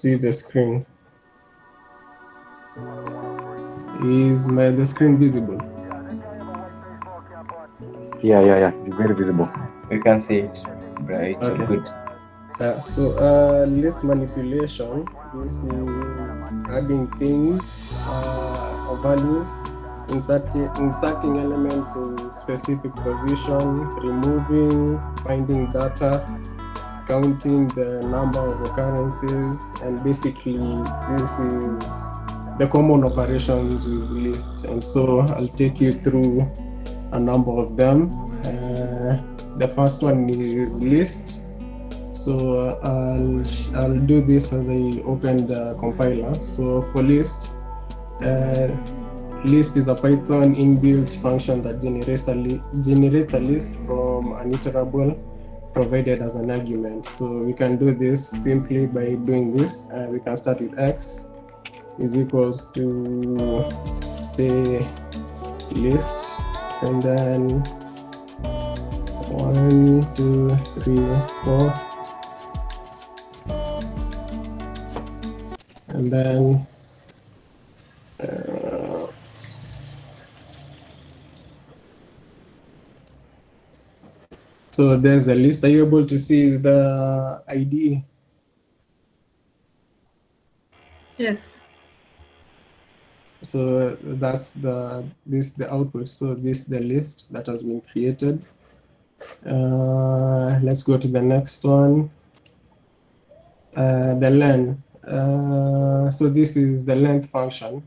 see the screen. Is the screen visible? Yeah. It's very visible. We can see it, but it's so Okay. good. So list manipulation. This is adding things or values, inserting elements in specific position, removing, finding data, counting the number of occurrences, and basically this is the common operations with lists. And so I'll take you through a number of them. The first one is list. So I'll do this as I open the compiler. So for list, list is a Python inbuilt function that generates a list from an iterable provided as an argument. So we can do this simply by doing this. We can start with x is equals to, say, list, and then 1, 2, 3, 4, and then so there's a list. Are you able to see the ID? Yes. So that's the output. So this is the list that has been created. Let's go to the next one. The len. So this is the length function.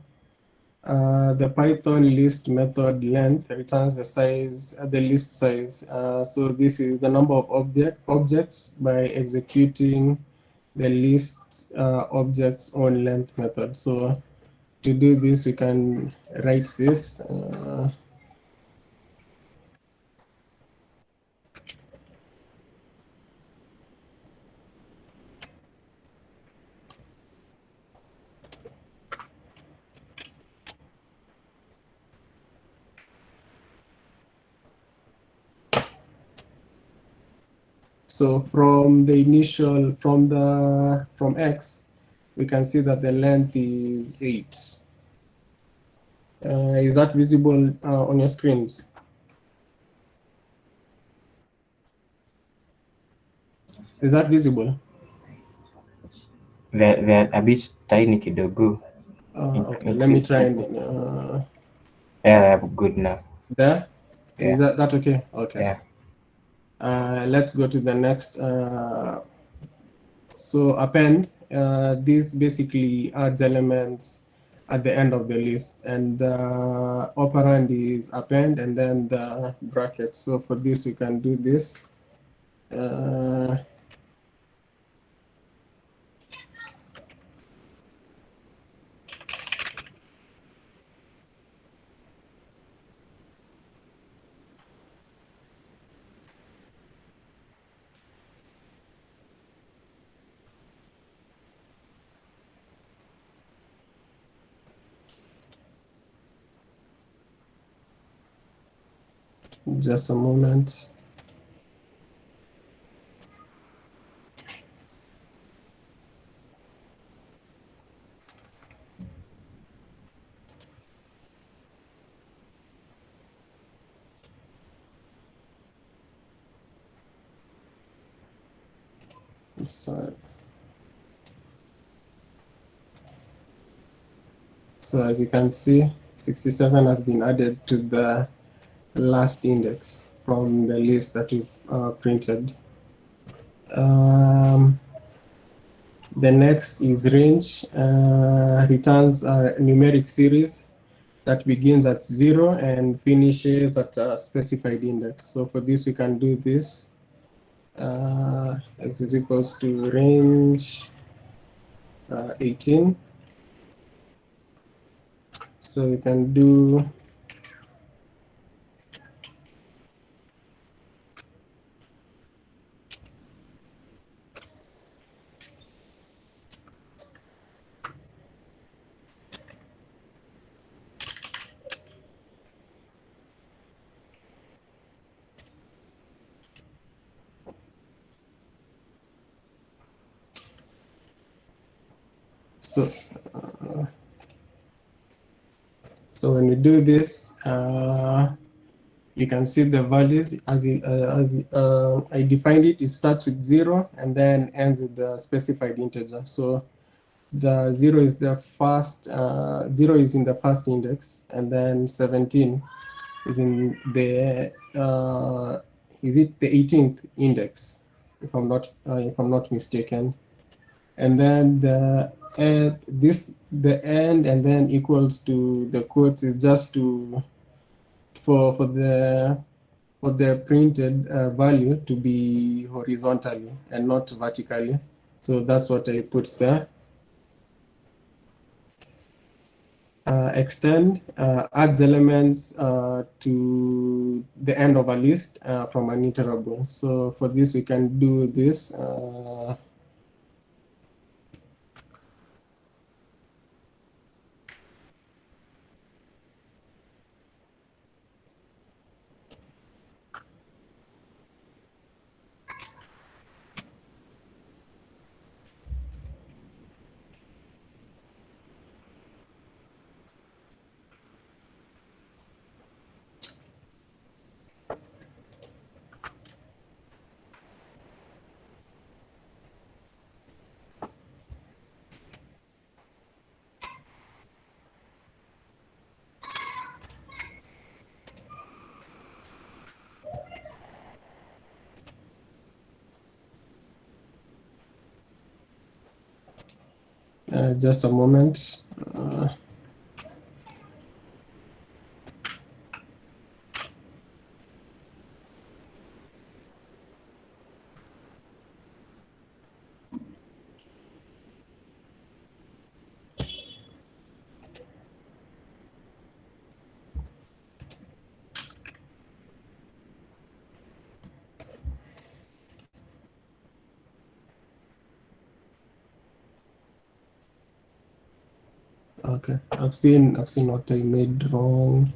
The Python list method length returns the size, the list size. So this is the number of objects by executing the list objects on length method. So to do this, we can write this. So from the initial, from x, we can see that the length is 8. Is that visible on your screens? Is that visible? They're a bit tiny kidogo. Okay, let me try and Yeah, they're good now. there. Yeah. Is that okay? Okay. Yeah. Let's go to the next. So append, this basically adds elements at the end of the list, and the operand is append and then the brackets. So for this, we can do this. Just a moment. Sorry. So as you can see, 67 has been added to the last index from the list that we've printed. The next is range, returns a numeric series that begins at 0 and finishes at a specified index. So for this, we can do this. X is equals to range 18. So we can do So when we do this, you can see the values I defined it. It starts with 0 and then ends with the specified integer. So the 0 is the first, 0 is in the first index, and then 17 is in the is it the 18th index, if I'm not mistaken. And then the end and then equals to the quotes is just to for the printed value to be horizontally and not vertically. So that's what I put there. Extend adds elements to the end of a list from an iterable. So for this, we can do this. Just a moment. Okay, I've seen what I made wrong.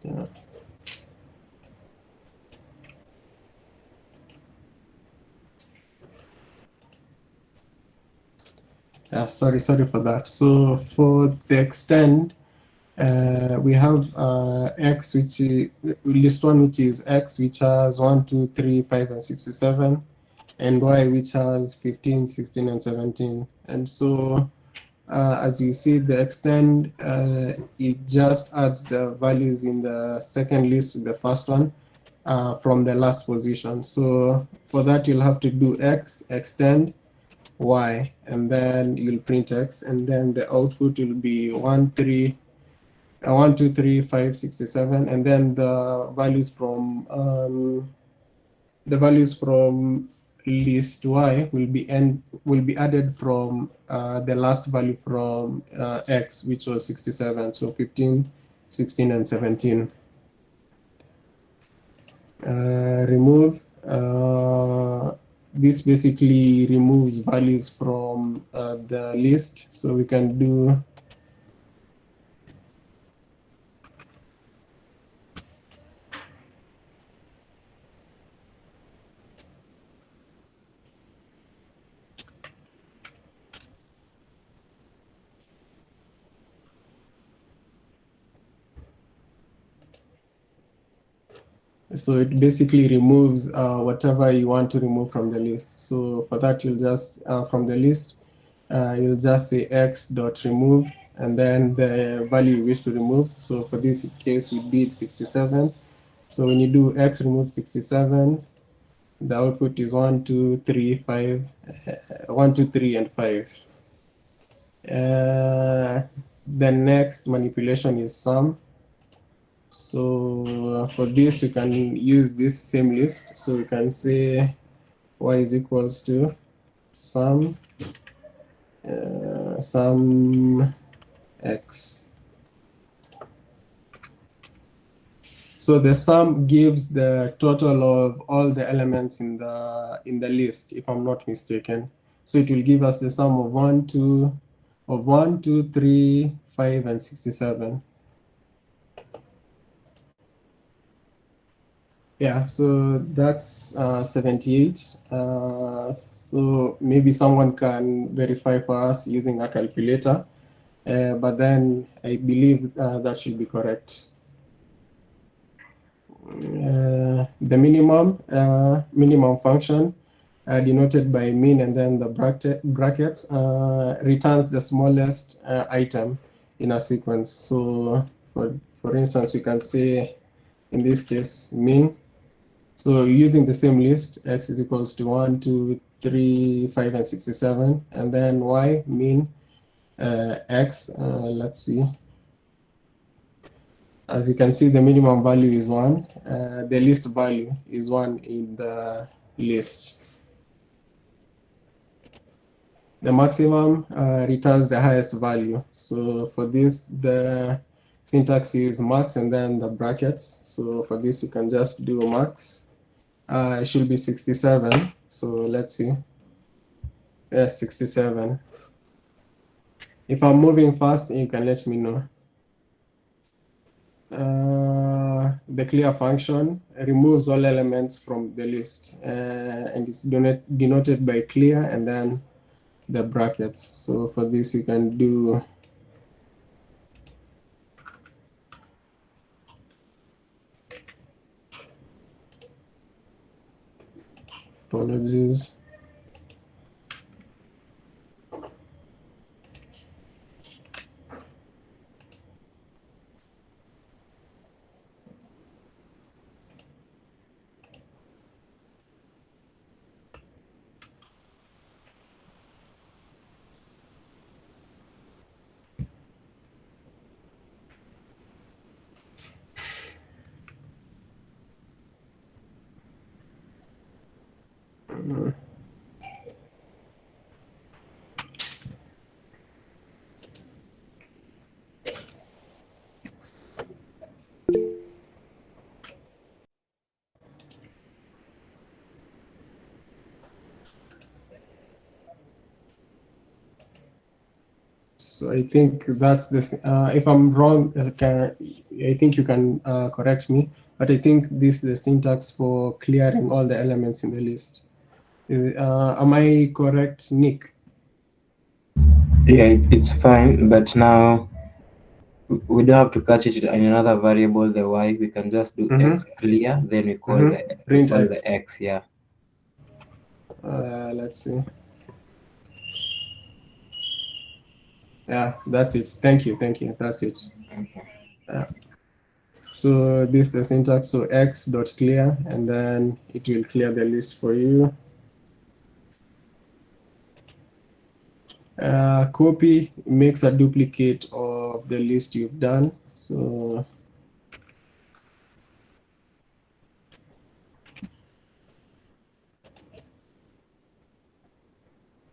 Yeah. Yeah, sorry for that. So for the extend, we have x, which is list one, which is x, which has 1, 2, 3, 5, and 67, and y, which has 15, 16, and 17. And so as you see, the extend, it just adds the values in the second list to the first one from the last position. So for that, you'll have to do x, extend, y, and then you'll print x, and then the output will be 1, 3, 1, 2, 3, 5, 67, and then the values from list y will be added from the last value from x, which was 67. So 15, 16, and 17. Remove. This basically removes values from the list. So we can do so it basically removes whatever you want to remove from the list. So for that, you'll just from the list, you'll just say x dot remove, and then the value you wish to remove. So for this case, we did 67. So when you do x remove 67, the output is 1, 2, 3, 5, 1, 2, 3, and 5. The next manipulation is sum. So for this, we can use this same list. So we can say y is equals to sum sum x. So the sum gives the total of all the elements in the list, if I'm not mistaken. So it will give us the sum of 1, 2, 3, 5, and 67. Yeah, so that's 78. So maybe someone can verify for us using a calculator, but then I believe that should be correct. The minimum function denoted by mean and then the brackets returns the smallest item in a sequence. So for instance, we can say in this case mean. So using the same list, x is equals to 1, 2, 3, 5, and 67, and then y mean x. Let's see. As you can see, the minimum value is 1. The least value is 1 in the list. The maximum returns the highest value. So for this, the syntax is max and then the brackets. So for this, you can just do max. It should be 67. So let's see. Yes, 67. If I'm moving fast, you can let me know. The clear function removes all elements from the list and it's denoted by clear and then the brackets. So for this, you can do apologies. So I think that's this. If I'm wrong, I think you can correct me. But I think this is the syntax for clearing all the elements in the list. Am I correct, Nick? Yeah, it's fine, but now we don't have to catch it in another variable, the y. We can just do x clear, then we call Print the x. x, yeah. Let's see. Yeah, that's it. Thank you. That's it. Okay. So this is the syntax. So x dot clear, and then it will clear the list for you. Copy makes a duplicate of the list you've done. So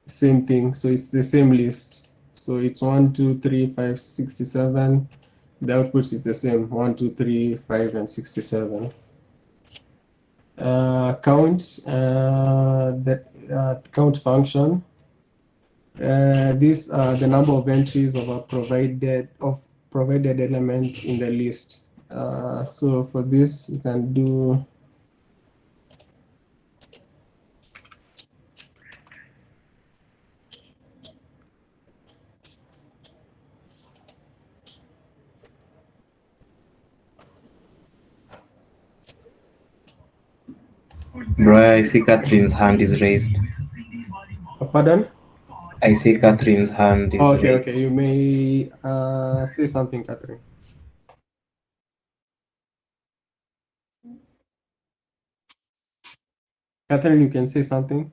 same thing. So it's the same list. So it's 1, 2, 3, 5, 67. The output is the same 1, 2, 3, 5, and 67. Count the count function. These are the number of entries of a provided element in the list. So for this, you can do Bro, I see Catherine's hand is raised. pardon? I see Catherine's hand is Okay, raised. okay. You may say something, Catherine. Catherine, you can say something.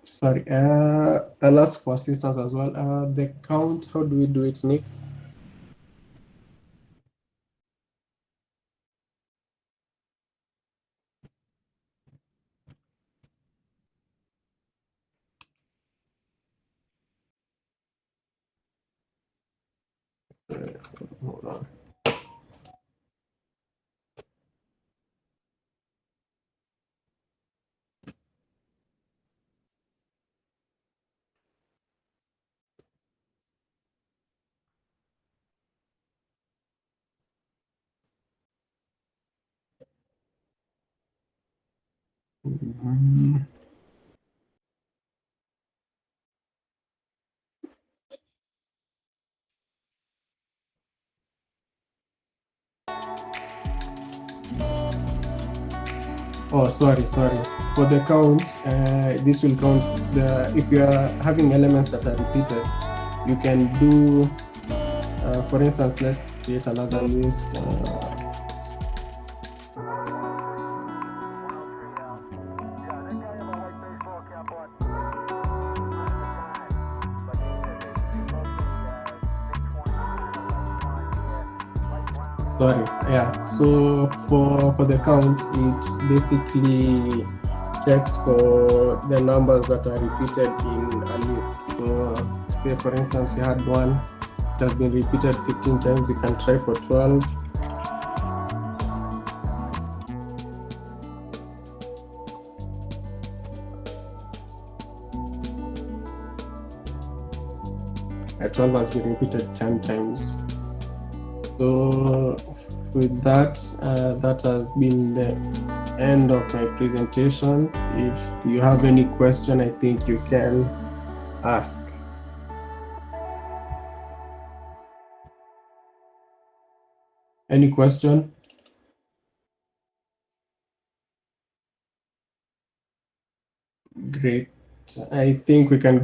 Sorry. I'll ask for assistance as well. The count. How do we do it, Nick? Hold on. Mhm. Oh, sorry. For the count, this will count if you are having elements that are repeated. You can do, for instance, let's create another list. Sorry, yeah. So for the count, it basically checks for the numbers that are repeated in a list. So say for instance you had one, it has been repeated 15 times, you can try for 12. A 12 has been repeated 10 times. So with that, that has been the end of my presentation. If you have any question, I think you can ask. Any question? Great. I think we can go